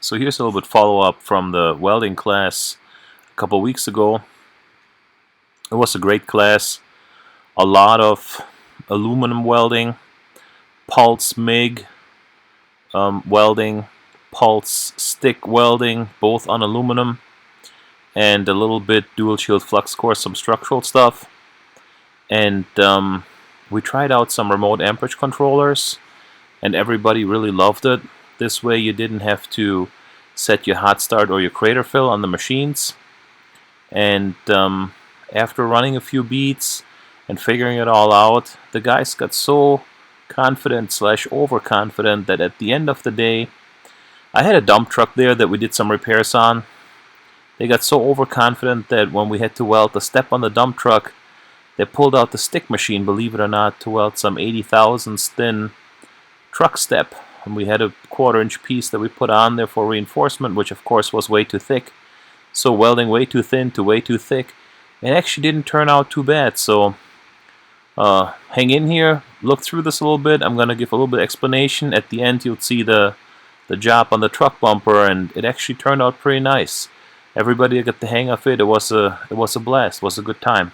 So here's a little bit follow-up from the welding class a couple weeks ago. It was a great class. A lot of aluminum welding, pulse MIG welding, pulse stick welding, both on aluminum, and a little bit dual shield flux core, some structural stuff. And we tried out some remote amperage controllers, and everybody really loved it. This way you didn't have to set your hot start or your crater fill on the machines. And after running a few beats and figuring it all out, the guys got so confident / overconfident that at the end of the day, I had a dump truck there that we did some repairs on. They got so overconfident that when we had to weld the step on the dump truck, they pulled out the stick machine, believe it or not, to weld some 80 thousandths thin truck step. And we had a 1/4 inch piece that we put on there for reinforcement, which of course was way too thick. So welding way too thin to way too thick, it actually didn't turn out too bad. So hang in here, look through this a little bit. I'm gonna give a little bit of explanation. At the end you'll see the job on the truck bumper, and it actually turned out pretty nice. Everybody got the hang of it. It was a blast. It was a good time.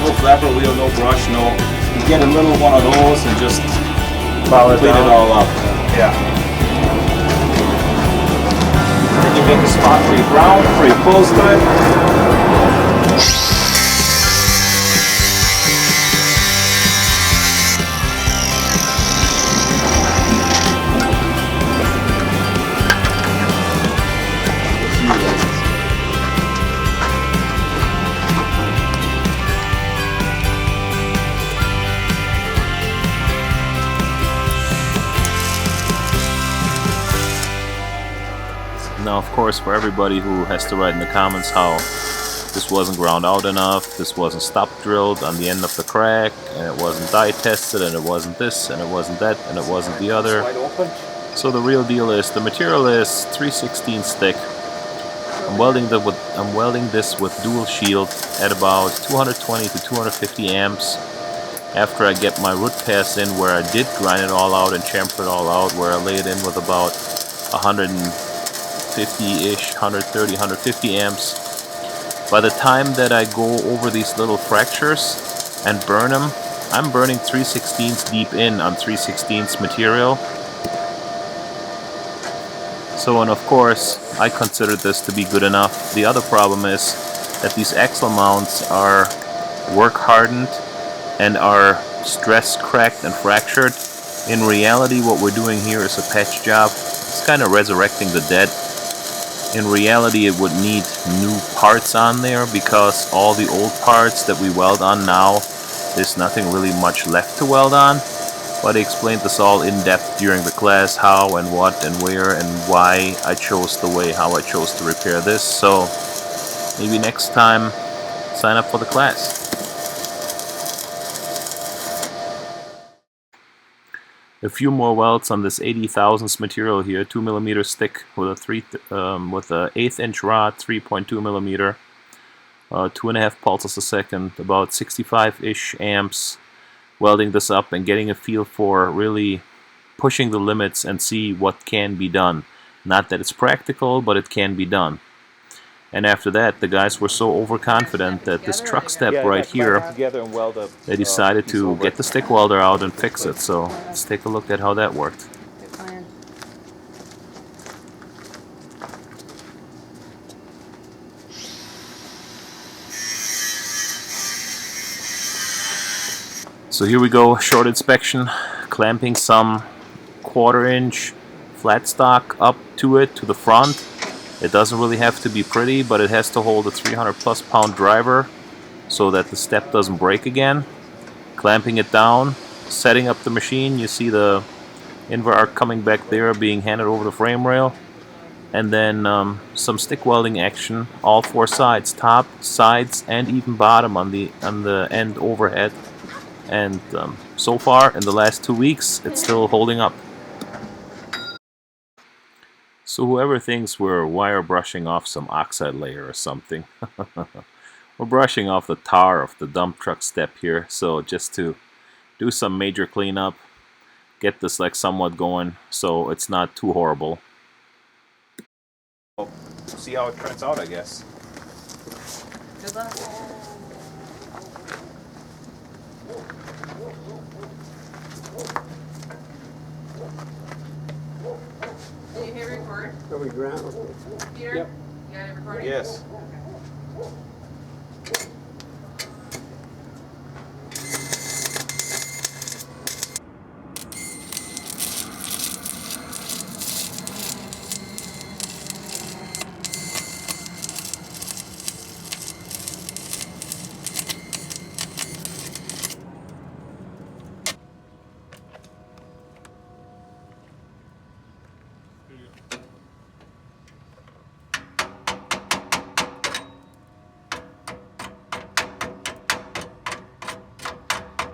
No flapper wheel, no brush, no. You get a little one of those and just clean it all up. Yeah. Then you make a spot for your ground, for your pull stud. Now, of course, for everybody who has to write in the comments how this wasn't ground out enough, this wasn't stop drilled on the end of the crack, and it wasn't die tested, and it wasn't this, and it wasn't that, and it wasn't the other. So the real deal is, the material is 3/16 thick. I'm welding this with dual shield at about 220 to 250 amps. After I get my root pass in, where I did grind it all out and chamfer it all out, where I lay it in with about 150-ish, 130, 150 amps. By the time that I go over these little fractures and burn them, I'm burning 3/16 deep in on 3/16 material. So, and of course, I consider this to be good enough. The other problem is that these axle mounts are work hardened and are stress cracked and fractured. In reality, what we're doing here is a patch job. It's kind of resurrecting the dead. In reality, it would need new parts on there, because all the old parts that we weld on now, there's nothing really much left to weld on. But I explained this all in depth during the class, how and what and where and why I chose how I chose to repair this. So maybe next time, sign up for the class. A few more welds on this 80 thousandths material here, 2mm thick with a 1/8 inch rod, 3.2mm. 2.5 pulses a second, about 65-ish amps, welding this up and getting a feel for really pushing the limits and see what can be done. Not that it's practical, but it can be done. And after that, the guys were so overconfident that this truck step right here, they decided to get the stick welder out and fix it. So let's take a look at how that worked. So here we go, short inspection, clamping some 1/4 inch flat stock up to it, to the front. It doesn't really have to be pretty, but it has to hold a 300+ pound driver so that the step doesn't break again. Clamping it down, setting up the machine. You see the inver arc coming back there being handed over the frame rail. And then some stick welding action, all 4 sides, top, sides, and even bottom on the end overhead. And so far, in the last 2 weeks, it's still holding up. So whoever thinks we're wire brushing off some oxide layer or something, we're brushing off the tar of the dump truck step here. So just to do some major cleanup, get this like somewhat going so it's not too horrible. We'll see how it turns out, I guess. Good luck. Did you hit record? Are we ground? Peter? Yep. You got it recording? Yes.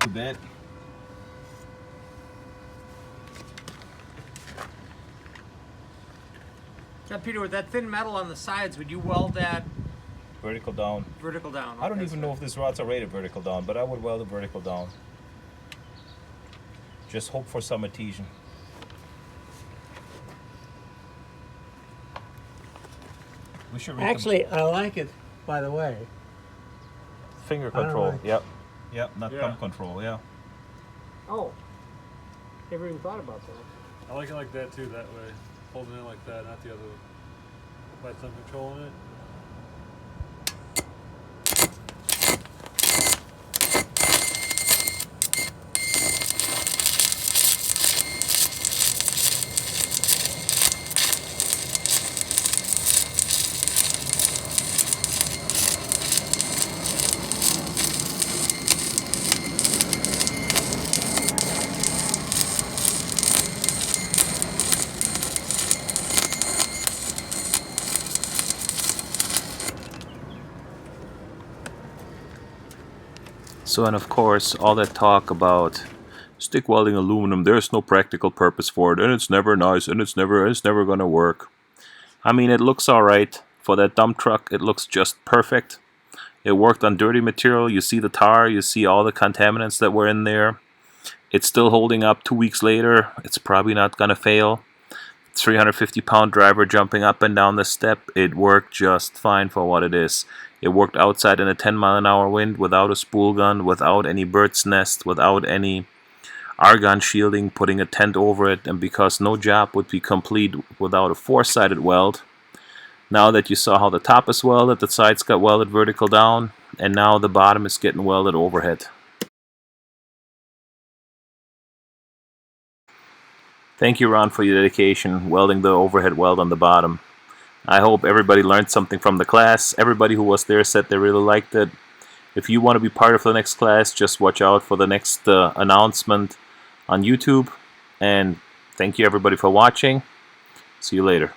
Too bad. Now, Peter, with that thin metal on the sides, would you weld that Vertical down. vertical down? I don't Okay, even so- know if this rod's are rated vertical down, but I would weld it vertical down. Just hope for some adhesion. We should rate Actually, I like it, by the way. the finger I don't control. like- Yep. Yep, not Yeah. thumb control, yeah. Oh, never even thought about that. I like it like that too, that way. Holding it like that, not the other way. By thumb controlling it. So, and of course, all that talk about stick welding aluminum, there's no practical purpose for it, and it's never nice, and it's never gonna work. I mean, it looks alright. For that dump truck, it looks just perfect. It worked on dirty material. You see the tar, you see all the contaminants that were in there. It's still holding up 2 weeks later. It's probably not gonna fail. 350-pound driver jumping up and down the step. It worked just fine for what it is. It worked outside in a 10-mile-an-hour wind without a spool gun, without any bird's nest, without any argon shielding, putting a tent over it, and because no job would be complete without a 4-sided weld. Now that you saw how the top is welded, the sides got welded vertical down, and now the bottom is getting welded overhead. Thank you, Ron, for your dedication, welding the overhead weld on the bottom. I hope everybody learned something from the class. Everybody who was there said they really liked it. If you want to be part of the next class, just watch out for the next announcement on YouTube. And thank you, everybody, for watching. See you later.